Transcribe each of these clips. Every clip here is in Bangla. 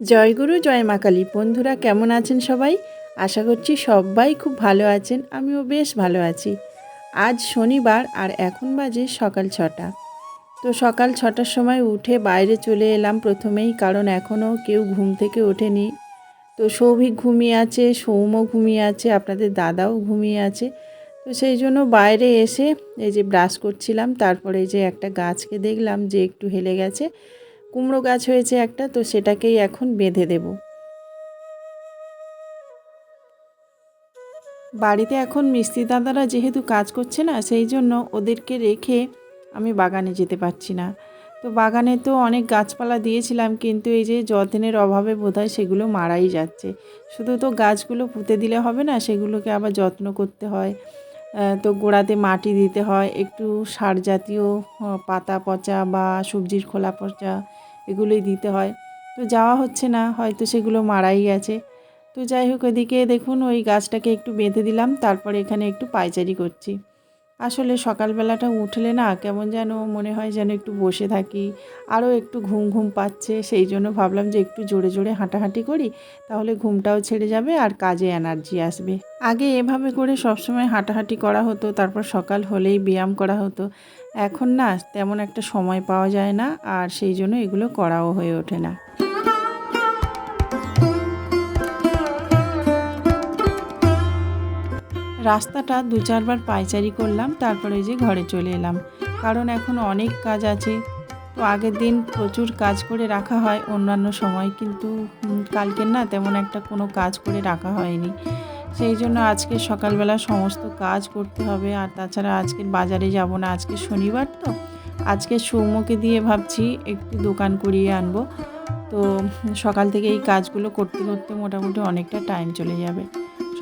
জয়গুরু জয় মা কালী। বন্ধুরা কেমন আছেন সবাই? আশা করছি সবাই খুব ভালো আছেন। আমিও বেশ ভালো আছি। আজ শনিবার আর এখন বাজে সকাল 6টা। তো সকাল 6টার সময় উঠে বাইরে চলে এলাম প্রথমেই, কারণ এখনও কেউ ঘুম থেকে ওঠেনি। তো সৌভিক ঘুমিয়ে আছে, সৌম্য ঘুমিয়ে আছে, আপনাদের দাদাও ঘুমিয়ে আছে। তো সেই জন্য বাইরে এসে এই যে ব্রাশ করছিলাম, তারপরে এই যে একটা গাছকে দেখলাম যে একটু হেলে গেছে, কুমড়ো গাছ হয়েছে একটা, তো সেটাকেই এখন বেঁধে দেব। বাড়িতে এখন মিস্ত্রি দাদারা যেহেতু কাজ করছে না, সেই জন্য ওদেরকে রেখে আমি বাগানে যেতে পারছি না। তো বাগানে তো অনেক গাছপালা দিয়েছিলাম, কিন্তু এই যে যত্নের অভাবে বোধহয় সেগুলো মারাই যাচ্ছে। শুধু তো গাছগুলো পুঁতে দিলে হবে না, সেগুলোকে আবার যত্ন করতে হয়। তো গোড়াতে মাটি দিতে হয়, একটু সার জাতীয় পাতা পচা বা সবজির খোলা পচা এগুলোই দিতে হয়। তো যাওয়া হচ্ছে না, হয়তো সেগুলো মারাই গেছে। তো যাই হোক, ওইদিকে দেখুন ওই গাছটাকে একটু বেঁধে দিলাম, তারপরে এখানে একটু পায়চারি করছি। আসলে সকালবেলাটা উঠলে না কেমন যেন মনে হয় যেন একটু বসে থাকি, আরও একটু ঘুম ঘুম পাচ্ছে। সেই জন্য ভাবলাম যে একটু জোরে জোরে হাঁটাহাঁটি করি, তাহলে ঘুমটাও ছেড়ে যাবে আর কাজে এনার্জি আসবে। আগে এভাবে করে সবসময় হাঁটাহাঁটি করা হতো, তারপর সকাল হলেই ব্যায়াম করা হতো। এখন না তেমন একটা সময় পাওয়া যায় না, আর সেই জন্য এগুলো করাও হয়ে ওঠে না। রাস্তাটা 2-4 বার পায়চারি করলাম, তারপরে যে ঘরে চলে এলাম, কারণ এখন অনেক কাজ আছে। তো আগের দিন প্রচুর কাজ করে রাখা হয় অন্যান্য সময়, কিন্তু কালকের না তেমন একটা কোনো কাজ করে রাখা হয়নি। সেই জন্য আজকে সকালবেলা সমস্ত কাজ করতে হবে। আর তাছাড়া আজকের বাজারে যাব না, আজকে শনিবার তো। আজকে সৌম্যকে দিয়ে ভাবছি একটু দোকান করিয়ে আনবো। তো সকাল থেকে এই কাজগুলো করতে করতে মোটামুটি অনেকটা টাইম চলে যাবে।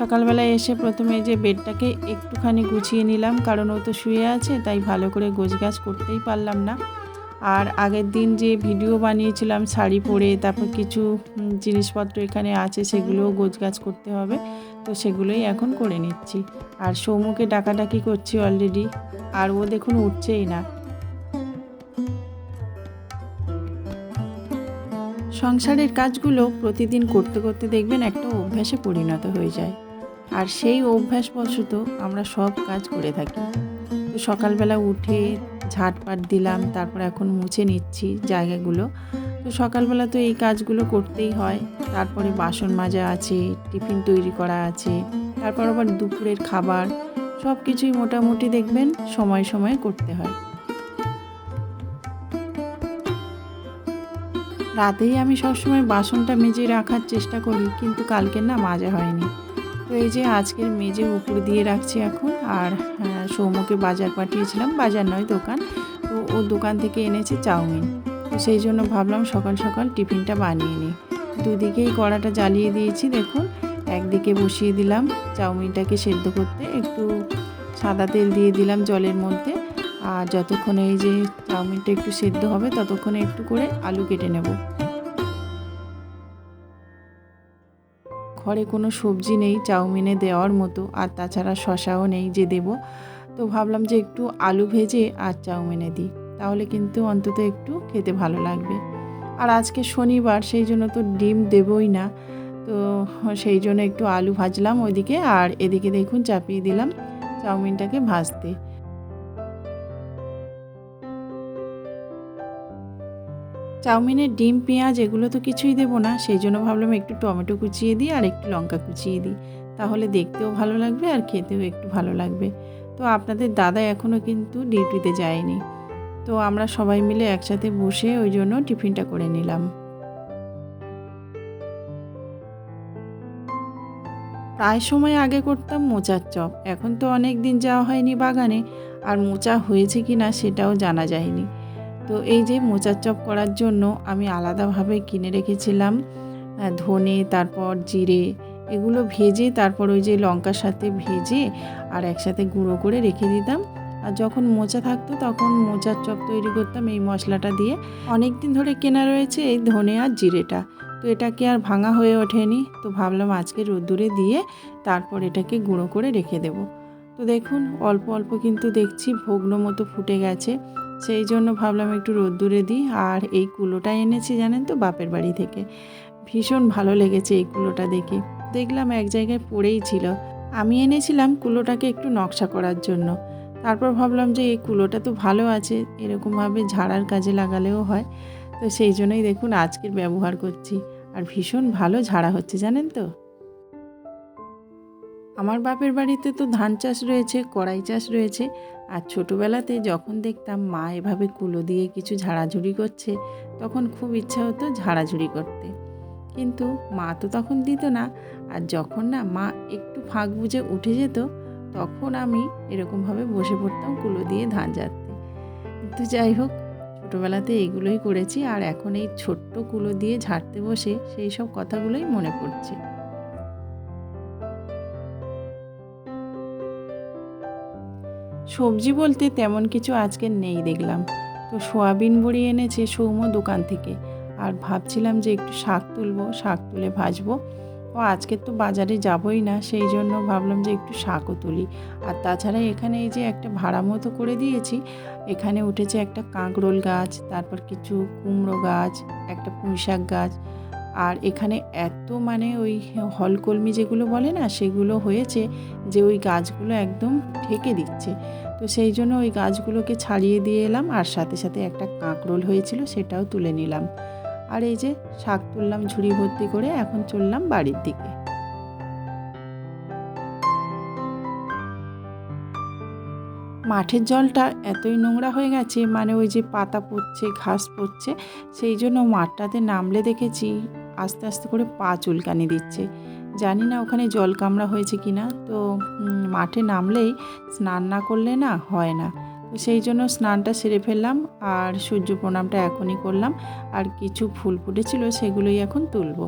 সকালবেলায় এসে প্রথমে যে বেডটাকে একটুখানি গুছিয়ে নিলাম, কারণ ও তো শুয়ে আছে, তাই ভালো করে গোছগাছ করতেই পারলাম না। আর আগের দিন যে ভিডিও বানিয়েছিলাম শাড়ি পরে, তারপর কিছু জিনিসপত্র এখানে আছে, সেগুলোও গোছগাছ করতে হবে। তো সেগুলোই এখন করে নিচ্ছি। আর সৌম্যকে ডাকাডাকি করছি অলরেডি, আর ও দেখুন উঠছেই না। সংসারের কাজগুলো প্রতিদিন করতে করতে দেখবেন একটা অভ্যাসে পরিণত হয়ে যায়, আর সেই অভ্যাসবশত আমরা সব কাজ করে থাকি। তো সকালবেলা উঠে ঝাঁটপাট দিলাম, তারপর এখন মুছে নিচ্ছি জায়গাগুলো। তো সকালবেলা তো এই কাজগুলো করতেই হয়। তারপরে বাসন মাজা আছে, টিফিন তৈরি করা আছে, তারপর আবার দুপুরের খাবার, সব কিছুই মোটামুটি দেখবেন সময় সময়ে করতে হয়। রাতেই আমি সবসময় বাসনটা মেজে রাখার চেষ্টা করি, কিন্তু কালকের না মাজা হয়নি। তো এই যে আজকের মেজে উপর দিয়ে রাখছি এখন। আর সৌম্যকে বাজার পাঠিয়েছিলাম, বাজার নয় দোকান। তো ও দোকান থেকে এনেছে চাউমিন। তো সেই জন্য ভাবলাম সকাল সকাল টিফিনটা বানিয়ে নিই। দুদিকেই কড়াটা জ্বালিয়ে দিয়েছি দেখুন। একদিকে বসিয়ে দিলাম চাউমিনটাকে সেদ্ধ করতে, একটু সাদা তেল দিয়ে দিলাম জলের মধ্যে। আর যতক্ষণে এই যে চাউমিনটা একটু সেদ্ধ হবে, ততক্ষণে একটু করে আলু কেটে নেব। ঘরে কোনো সবজি নেই চাউমিনে দেওয়ার মতো, আর তাছাড়া শশাও নেই যে দেব। তো ভাবলাম যে একটু আলু ভেজে আর চাউমিনে দিই, তাহলে কিন্তু অন্তত একটু খেতে ভালো লাগবে। আর আজকে শনিবার, সেই জন্য তো ডিম দেবই না। তো সেই জন্য একটু আলু ভাজলাম ওইদিকে, আর এদিকে দেখুন চাপিয়ে দিলাম চাউমিনটাকে ভাজতে। চাউমিনে ডিম পেঁয়াজ এগুলো তো কিছুই দেবো না, সেই জন্য ভাবলাম একটু টমেটো কুচিয়ে দিই আর একটু লঙ্কা কুচিয়ে দিই, তাহলে দেখতেও ভালো লাগবে আর খেতেও একটু ভালো লাগবে। তো আপনাদের দাদা এখনও কিন্তু ডিউটিতে যায়নি। তো আমরা সবাই মিলে একসাথে বসে ওই জন্য টিফিনটা করে নিলাম। প্রায় সময় আগে করতাম মোচার চপ, এখন তো অনেক দিন যাওয়া হয়নি বাগানে, আর মোচা হয়েছে কি না সেটাও জানা যায়নি। তো এই যে মোচার চপ করার জন্য আমি আলাদাভাবে কিনে রেখেছিলাম ধনে, তারপর জিরে, এগুলো ভেজে তারপর ওই যে লঙ্কার সাথে ভেজে আর একসাথে গুঁড়ো করে রেখে দিতাম। আর যখন মোচা থাকতো তখন মোচার চপ তৈরি করতাম এই মশলাটা দিয়ে। অনেক দিন ধরে কেনা রয়েছে এই ধনে আর জিরেটা, তো এটাকে আর ভাঙা হয়ে ওঠেনি। তো ভাবলাম আজকে রোদ্দুরে দিয়ে তারপর এটাকে গুঁড়ো করে রেখে দেব। তো দেখুন অল্প অল্প কিন্তু দেখছি ভগ্ন মতো ফুটে গেছে, সেই জন্য ভাবলাম একটু রোদ্দুরে দিই। আর এই কুলোটা এনেছি জানেন তো বাপের বাড়ি থেকে, ভীষণ ভালো লেগেছে এই কুলোটা দেখে। দেখলাম এক জায়গায় পড়েই ছিল। আমি এনেছিলাম কুলোটাকে একটু নকশা করার জন্য। তারপর ভাবলাম যে এই কুলোটা তো ভালো আছে, এরকমভাবে ঝাড়ার কাজে লাগালেও হয়। তো সেই জন্যই দেখুন আজকের ব্যবহার করছি। আর ভীষণ ভালো ঝাড়া হচ্ছে জানেন তো। আমার বাপের বাড়িতে তো ধান চাষ রয়েছে, কড়াই চাষ রয়েছে। আর ছোটোবেলাতে যখন দেখতাম মা এভাবে কুলো দিয়ে কিছু ঝাড়াঝুড়ি করছে, তখন খুব ইচ্ছা হতো ঝাড়াঝুড়ি করতে। কিন্তু মা তো তখন দিত না। আর যখন না মা একটু ফাঁক বুঝে উঠে যেত, তখন আমি এরকমভাবে বসে পড়তাম কুলো দিয়ে ধান ঝাড়তে। কিন্তু যাই হোক, ছোটোবেলাতে এইগুলোই করেছি। আর এখন এই ছোট্ট কুলো দিয়ে ঝাড়তে বসে সেই সব কথাগুলোই মনে পড়ছে। সবজি বলতে তেমন কিছু আজকে নেই দেখলাম। তো সোয়াবিন বড়ি এনেছে সৌম্য দোকান থেকে। আর ভাবছিলাম যে একটু শাক তুলবো, শাক তুলে ভাজবো। ও আজকে তো বাজারে যাবই না, সেই জন্য ভাবলাম যে একটু শাকও তুলি। আর তাছাড়া এখানে এই যে একটা ভাড়া মতো করে দিয়েছি, এখানে উঠেছে একটা কাঁকরোল গাছ, তারপর কিছু কুমড়ো গাছ, একটা পুঁইশাক গাছ। আর এখানে এত ওই হলকলমি যেগুলো বলে না, সেগুলো হয়েছে যে ওই গাছগুলো একদম ঢেকে দিচ্ছে। তো সেই জন্য ওই গাছগুলোকে ছাড়িয়ে দিয়ে এলাম। আর সাথে সাথে একটা কাঁকরোল হয়েছিল, সেটাও তুলে নিলাম। আর এই যে শাক তুললাম ঝুড়ি ভর্তি করে, এখন চললাম বাড়ির দিকে। মাঠের জলটা এতই নোংরা হয়ে গেছে, ওই যে পাতা পড়ছে, ঘাস পড়ছে, সেই জন্য মাঠটাতে নামলে দেখেছি আস্তে আস্তে করে পা চুলকানি দিচ্ছে। জানি না ওখানে জল কামড়া হয়েছে কি না। তো মাঠে নামলেই স্নান না করলে না হয় না। তো সেই জন্য স্নানটা সেরে ফেললাম। আর সূর্য প্রণামটা এখনই করলাম। আর কিছু ফুল ফুটেছিল, সেগুলোই এখন তুলব।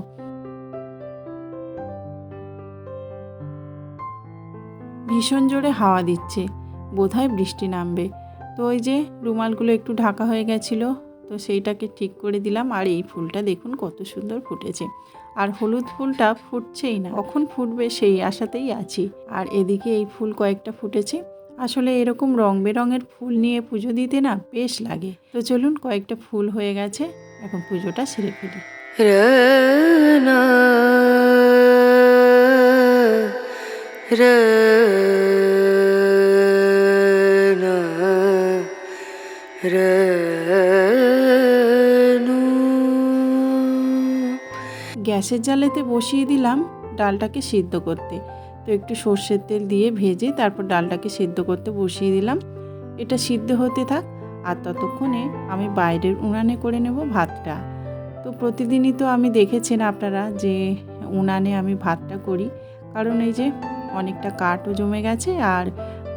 ভীষণ জোরে হাওয়া দিচ্ছে, বোধহয় বৃষ্টি নামবে। তো ওই যে রুমালগুলো একটু ঢাকা হয়ে গেছিলো, তো সেইটাকে ঠিক করে দিলাম। আর এই ফুলটা দেখুন কত সুন্দর ফুটেছে। আর হলুদ ফুলটা ফুটছেই না, কখন ফুটবে সেই আশাতেই আছি। আর এদিকে এই ফুল কয়েকটা ফুটেছে। আসলে এরকম রং বেরঙের ফুল নিয়ে পুজো দিতে না বেশ লাগে। তো চলুন, কয়েকটা ফুল হয়ে গেছে, এখন পুজোটা সেরে ফেলি। গ্যাসের জালেতে বসিয়ে দিলাম ডালটাকে সিদ্ধ করতে। তো একটু সর্ষের তেল দিয়ে ভেজে তারপর ডালটাকে সিদ্ধ করতে বসিয়ে দিলাম। এটা সিদ্ধ হতে থাক। আর ততক্ষণে আমি বাইরের উনানে করে নেব ভাতটা। তো প্রতিদিনই তো আমি দেখেছেন আপনারা যে উনানে আমি ভাতটা করি, কারণ এই যে অনেকটা কাঠও জমে গেছে। আর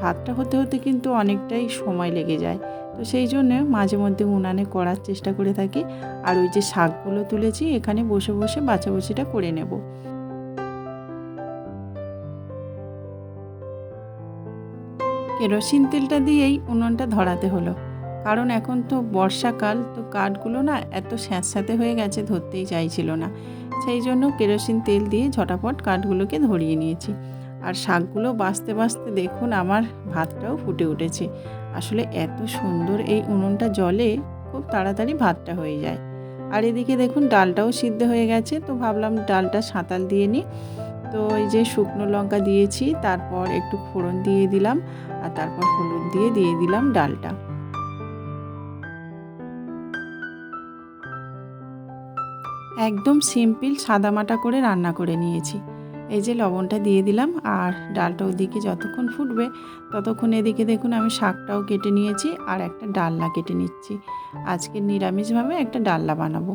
ভাতটা হতে হতে কিন্তু অনেকটাই সময় লেগে যায়। তো সেই জন্য মাঝে মধ্যে উনানে করার চেষ্টা করে থাকি। আর ওই যে শাকগুলো তুলেছি, এখানে বসে বসে বাছাবাছিটা করে নেব। কেরোসিন তেলটা দিয়েই উনুনটা ধরাতে হলো, কারণ এখন তো বর্ষাকাল, তো কাঠগুলো না এত স্যাঁতস্যাঁতে হয়ে গেছে, ধরতেই চাইছিল না। সেই জন্য কেরোসিন তেল দিয়ে ঝটাপট কাঠগুলোকে ধরিয়ে নিয়েছি। আর শাকগুলো বাছতে বাছতে দেখুন আমার ভাতটাও ফুটে উঠেছে। আসলে এত সুন্দর এই উনুনটা জ্বলে, খুব তাড়াতাড়ি ভাতটা হয়ে যায়। আর এদিকে দেখুন ডালটাও সিদ্ধ হয়ে গেছে। তো ভাবলাম ডালটা সাঁতাল দিয়ে নিই। তো এই যে শুকনো লঙ্কা দিয়েছি, তারপর একটু ফোড়ন দিয়ে দিলাম। আর তারপর হলুদ দিয়ে দিলাম ডালটা। একদম সিম্পল সাদামাটা করে রান্না করে নিয়েছি। এই যে লবণটা দিয়ে দিলাম। আর ডালটা ওদিকে যতক্ষণ ফুটবে ততক্ষণ এদিকে দেখুন আমি শাকটাও কেটে নিয়েছি। আর একটা ডালনা কেটে নিচ্ছি। আজকে নিরামিষভাবে একটা ডালনা বানাবো।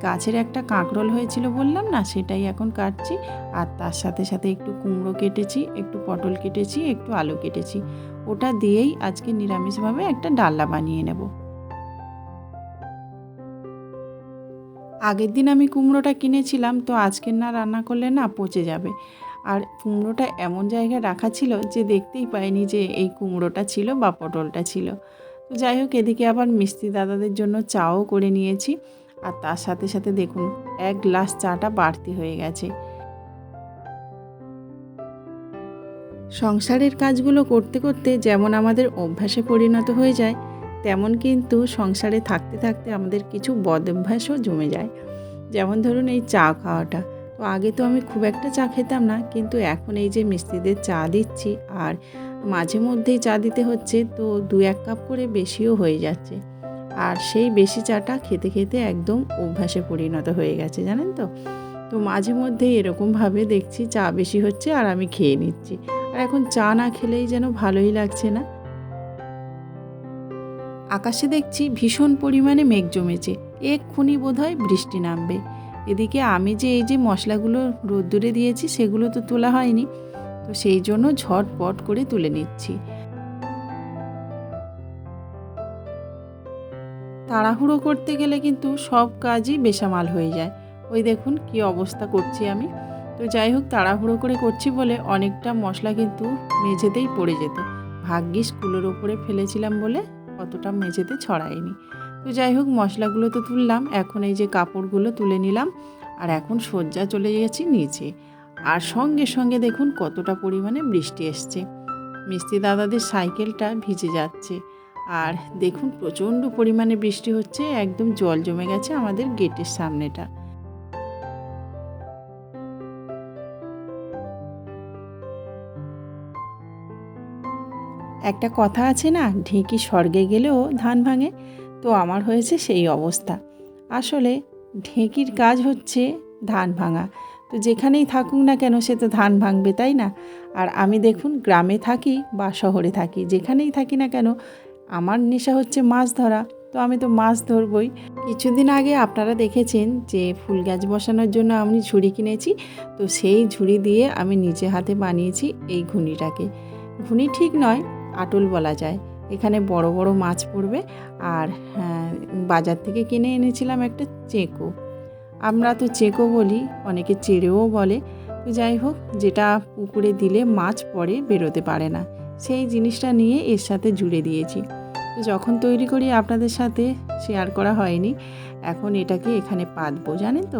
গাছের একটা কাঁকরোল হয়েছিল বললাম না, সেটাই এখন কাটছি। আর তার সাথে সাথে একটু কুমড়ো কেটেছি, একটু পটল কেটেছি, একটু আলু কেটেছি। ওটা দিয়েই আজকে নিরামিষভাবে একটা ডালনা বানিয়ে নেব। আগের দিন আমি কুমড়োটা কিনেছিলাম, তো আজকের না রান্না করলে না পচে যাবে। আর কুমড়োটা এমন জায়গায় রাখা ছিল যে দেখতেই পাইনি যে এই কুমড়োটা ছিল বা পটলটা ছিল। তো যাই হোক, এদিকে আবার মিস্ত্রি দাদাদের জন্য চাও করে নিয়েছি। আর তার সাথে সাথে দেখুন 1 গ্লাস চাটা বাড়তি হয়ে গেছে। সংসারের কাজগুলো করতে করতে যেমন আমাদের অভ্যাসে পরিণত হয়ে যায়, তেমন কিন্তু সংসারে থাকতে থাকতে আমাদের কিছু বদ অভ্যাসও জমে যায়। যেমন ধরুন এই চা খাওয়াটা, তো আগে তো আমি খুব একটা চা খেতাম না, কিন্তু এখন এই যে মিস্ত্রিদের চা দিচ্ছি আর মাঝে মধ্যেই চা দিতে হচ্ছে, তো 2-1 কাপ করে বেশিও হয়ে যাচ্ছে। আর সেই বেশি চাটা খেতে খেতে একদম অভ্যাসে পরিণত হয়ে গেছে, জানেন তো। তো মাঝে মধ্যেই এরকমভাবে দেখছি চা বেশি হচ্ছে আর আমি খেয়ে নিচ্ছি, আর এখন চা না খেলেই যেন ভালোই লাগছে না। আকাশে দেখছি ভীষণ পরিমাণে মেঘ জমেছে, এক্ষুনি বোধহয় বৃষ্টি নামবে। এদিকে আমি যে এই যে মশলাগুলো রোদ্দুরে দিয়েছি সেগুলো তো তোলা হয়নি, তো সেই জন্য ঝটপট করে তুলে নিচ্ছি। তাড়াহুড়ো করতে গেলে কিন্তু সব কাজই বেসামাল হয়ে যায়। ওই দেখুন কি অবস্থা করছি আমি। তো যাই হোক, তাড়াহুড়ো করে করছি বলে অনেকটা মশলা কিন্তু মেঝেতেই পড়ে যেত। ভাগ্যিস কুলোর ওপরে ফেলেছিলাম বলে অতটা মেঝেতে ছড়ায়নি। তো যাই হোক, মশলাগুলো তো তুললাম, এখন এই যে কাপড়গুলো তুলে নিলাম আর এখন সজ্জা চলে গেছি নিচে। আর সঙ্গে সঙ্গে দেখুন কতটা পরিমাণে বৃষ্টি এসছে। মিস্ত্রি দাদাদের সাইকেলটা ভিজে যাচ্ছে। আর দেখুন প্রচণ্ড পরিমাণে বৃষ্টি হচ্ছে, একদম জল জমে গেছে আমাদের গেটের সামনেটা। একটা কথা আছে না, ঢেঁকি স্বর্গে গেলেও ধান ভাঙে, তো আমার হয়েছে সেই অবস্থা। আসলে ঢেঁকির কাজ হচ্ছে ধান ভাঙা, তো যেখানেই থাকুক না কেন সে তো ধান ভাঙবে, তাই না? আর আমি দেখুন গ্রামে থাকি বা শহরে থাকি, যেখানেই থাকি না কেন আমার নেশা হচ্ছে মাছ ধরা, তো আমি তো মাছ ধরবই। কিছুদিন আগে আপনারা দেখেছেন যে ফুল গাছ বসানোর জন্য আমি ঝুড়ি কিনেছি, তো সেই ঝুড়ি দিয়ে আমি নিজে হাতে বানিয়েছি এই ঘুনিটাকে। ঘুনি ঠিক নয়, আটল বলা যায়। এখানে বড় বড় মাছ পড়বে। আর বাজার থেকে কিনে এনেছিলাম একটা চেঁকো, আমরা তো চেঁকো বলি, অনেকে চেড়েও বলে। তো যাই হোক, যেটা পুকুরে দিলে মাছ পড়ে বেরোতে পারে না, সেই জিনিসটা নিয়ে এর সাথে জুড়ে দিয়েছি। তো যখন তৈরি করি আপনাদের সাথে শেয়ার করা হয়নি, এখন এটাকে এখানে পাতবো, জানেন তো।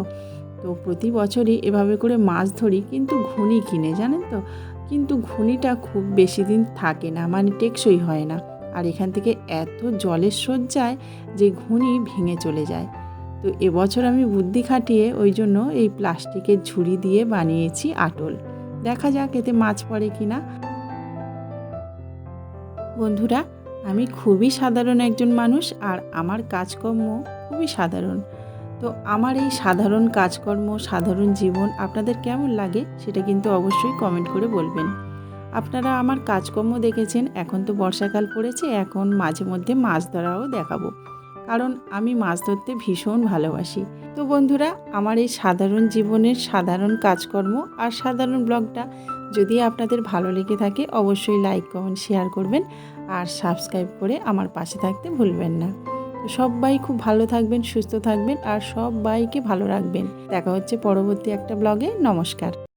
তো প্রতি বছরই এভাবে করে মাছ ধরি, কিন্তু ঘুনি কিনে, জানেন তো। কিন্তু ঘুনিটা খুব বেশি দিন থাকে না, মানে টেকসই হয় না। আর এখান থেকে এত জলের স্রোত যায় যে ঘুনি ভেঙে চলে যায়। তো এবছর আমি বুদ্ধি খাটিয়ে ওই জন্য এই প্লাস্টিকের ঝুড়ি দিয়ে বানিয়েছি আটল। দেখা যাক এতে মাছ পড়ে কি না। বন্ধুরা, আমি খুবই সাধারণ একজন মানুষ, আর আমার কাজকর্ম খুবই সাধারণ। তো আমার এই সাধারণ কাজকর্ম, সাধারণ জীবন আপনাদের কেমন লাগে সেটা কিন্তু অবশ্যই কমেন্ট করে বলবেন। আপনারা আমার কাজকর্ম দেখেছেন, এখন তো বর্ষাকাল পড়েছে, এখন মাঝে মধ্যে মাছ ধরাও দেখাবো, কারণ আমি মাছ ধরতে ভীষণ ভালোবাসি। তো বন্ধুরা, আমার এই সাধারণ জীবনের সাধারণ কাজকর্ম আর সাধারণ ব্লগটা যদি আপনাদের ভালো লেগে থাকে, অবশ্যই লাইক, কমেন্ট, শেয়ার করবেন আর সাবস্ক্রাইব করে আমার পাশে থাকতে ভুলবেন না। তো সবাই খুব ভালো থাকবেন, সুস্থ থাকবেন আর সবাইকে ভালো রাখবেন। দেখা হচ্ছে পরবর্তী একটা ব্লগে। নমস্কার।